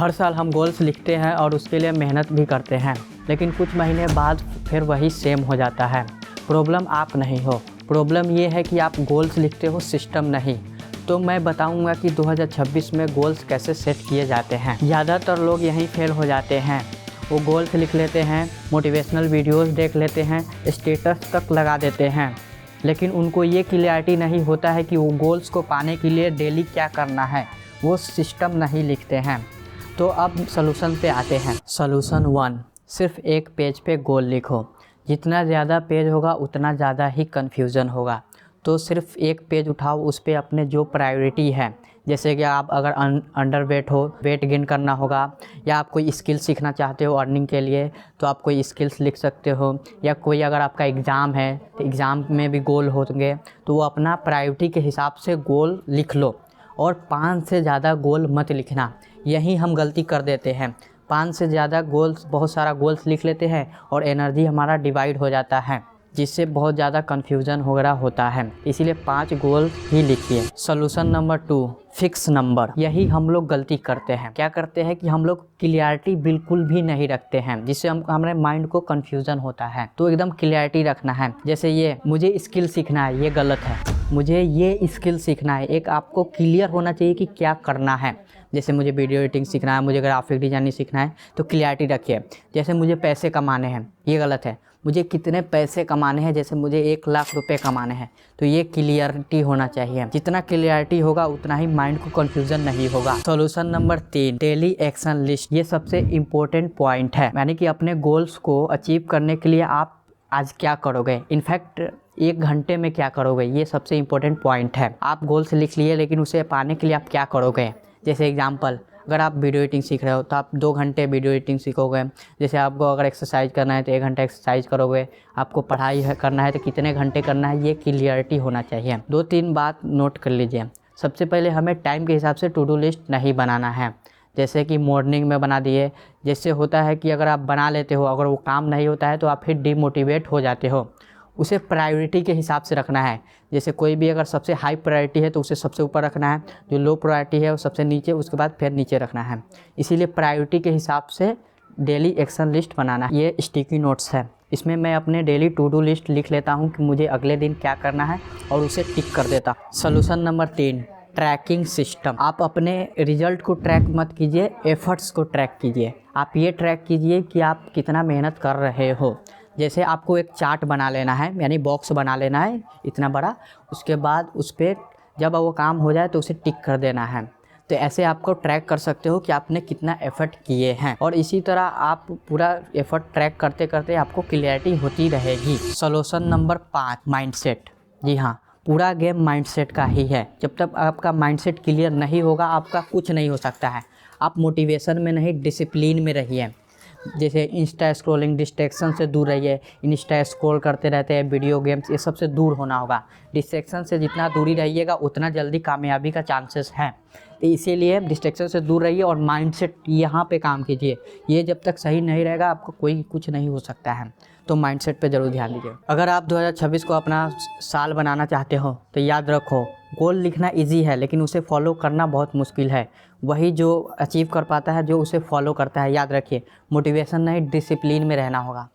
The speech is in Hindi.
हर साल हम गोल्स लिखते हैं और उसके लिए मेहनत भी करते हैं, लेकिन कुछ महीने बाद फिर वही सेम हो जाता है। प्रॉब्लम आप नहीं हो, प्रॉब्लम ये है कि आप गोल्स लिखते हो, सिस्टम नहीं। तो मैं बताऊंगा कि 2026 में गोल्स कैसे सेट किए जाते हैं। ज़्यादातर लोग यहीं फेल हो जाते हैं। वो गोल्स लिख लेते हैं, मोटिवेशनल वीडियोस देख लेते हैं, स्टेटस तक लगा देते हैं, लेकिन उनको ये क्लियरिटी नहीं होता है कि वो गोल्स को पाने के लिए डेली क्या करना है। वो सिस्टम नहीं लिखते हैं। तो अब सलूशन पे आते हैं। सलूशन 1, सिर्फ एक पेज पे गोल लिखो। जितना ज़्यादा पेज होगा उतना ज़्यादा ही कन्फ्यूज़न होगा। तो सिर्फ एक पेज उठाओ, उस पे अपने जो प्रायोरिटी है, जैसे कि आप अगर अंडर वेट हो, वेट गेन करना होगा, या आप कोई स्किल सीखना चाहते हो अर्निंग के लिए, तो आप कोई स्किल्स लिख सकते हो। या कोई अगर आपका एग्ज़ाम है तो एग्ज़ाम में भी गोल होंगे, तो वो अपना प्रायोरिटी के हिसाब से गोल लिख लो। और 5 से ज़्यादा गोल मत लिखना। यही हम गलती कर देते हैं। 5 से ज़्यादा गोल्स, बहुत सारा गोल्स लिख लेते हैं और एनर्जी हमारा डिवाइड हो जाता है, जिससे बहुत ज़्यादा कन्फ्यूज़न वगैरह होता है। इसीलिए 5 गोल ही लिखिए। Solution number 2, fix number. यही हम लोग गलती करते हैं। क्या करते हैं कि हम लोग क्लियरिटी बिल्कुल भी नहीं रखते हैं, जिससे हमारे माइंड को कन्फ्यूज़न होता है। तो एकदम क्लियरिटी रखना है। जैसे ये मुझे स्किल सीखना है, ये गलत है। मुझे ये स्किल सीखना है। एक आपको क्लियर होना चाहिए कि क्या करना है। जैसे मुझे वीडियो एडिटिंग सीखना है, मुझे ग्राफिक डिज़ाइनिंग सीखना है, तो क्लियरिटी रखिए। जैसे मुझे पैसे कमाने हैं, ये गलत है। मुझे कितने पैसे कमाने हैं, जैसे मुझे 1 लाख रुपए कमाने हैं, तो ये क्लियरिटी होना चाहिए। जितना क्लियरिटी होगा उतना ही माइंड को कन्फ्यूज़न नहीं होगा। Solution number 3, daily action list. ये सबसे इम्पोर्टेंट पॉइंट है। यानी कि अपने गोल्स को अचीव करने के लिए आप आज क्या करोगे, इनफैक्ट 1 घंटे में क्या करोगे, ये सबसे इम्पोर्टेंट पॉइंट है। आप गोल्स लिख लिए, लेकिन उसे पाने के लिए आप क्या करोगे। जैसे एग्जांपल, अगर आप वीडियो एडिटिंग सीख रहे हो तो आप 2 घंटे वीडियो एडिटिंग सीखोगे। जैसे आपको अगर एक्सरसाइज करना है तो 1 घंटा एक्सरसाइज करोगे। आपको पढ़ाई करना है तो कितने घंटे करना है, ये क्लियरिटी होना चाहिए। 2-3 बात नोट कर लीजिए। सबसे पहले हमें टाइम के हिसाब से टू डू लिस्ट नहीं बनाना है। जैसे कि मॉर्निंग में बना दिए, जिससे होता है कि अगर आप बना लेते हो, अगर वो काम नहीं होता है तो आप फिर डिमोटिवेट हो जाते हो। उसे प्रायोरिटी के हिसाब से रखना है। जैसे कोई भी अगर सबसे हाई प्रायोरिटी है तो उसे सबसे ऊपर रखना है, जो लो प्रायोरिटी है वो सबसे नीचे, उसके बाद फिर नीचे रखना है। इसीलिए प्रायोरिटी के हिसाब से डेली एक्शन लिस्ट बनाना है। ये स्टिकी नोट्स है, इसमें मैं अपने डेली टू डू लिस्ट लिख लेता हूँ कि मुझे अगले दिन क्या करना है और उसे टिक कर देता। Solution number 3, tracking system. आप अपने रिजल्ट को ट्रैक मत कीजिए, एफर्ट्स को ट्रैक कीजिए। आप ये ट्रैक कीजिए कि आप कितना मेहनत कर रहे हो। जैसे आपको एक चार्ट बना लेना है, यानी बॉक्स बना लेना है इतना बड़ा। उसके बाद उस पर जब वो काम हो जाए तो उसे टिक कर देना है। तो ऐसे आपको ट्रैक कर सकते हो कि आपने कितना एफर्ट किए हैं। और इसी तरह आप पूरा एफर्ट ट्रैक करते करते आपको क्लियरिटी होती रहेगी। Solution number 5, mindset. जी हाँ, पूरा गेम माइंडसेट का ही है। जब तक आपका माइंडसेट क्लियर नहीं होगा, आपका कुछ नहीं हो सकता है। आप मोटिवेशन में नहीं, डिसिप्लिन में रहिए। जैसे इंस्टा स्क्रॉलिंग, डिस्ट्रैक्शन से दूर रहिए। इंस्टा स्क्रॉल करते रहते हैं, वीडियो गेम्स, ये सब से दूर होना होगा। डिस्ट्रैक्शन से जितना दूरी रहिएगा उतना जल्दी कामयाबी का चांसेस है। तो इसीलिए डिस्ट्रैक्शन से दूर रहिए और माइंडसेट यहाँ पे काम कीजिए। ये जब तक सही नहीं रहेगा आपको कोई कुछ नहीं हो सकता है। तो माइंडसेट पे ज़रूर ध्यान दीजिए। अगर आप 2026 को अपना साल बनाना चाहते हो तो याद रखो, गोल लिखना इजी है, लेकिन उसे फॉलो करना बहुत मुश्किल है। वही जो अचीव कर पाता है, जो उसे फॉलो करता है। याद रखिए, मोटिवेशन नहीं, डिसिप्लिन में रहना होगा।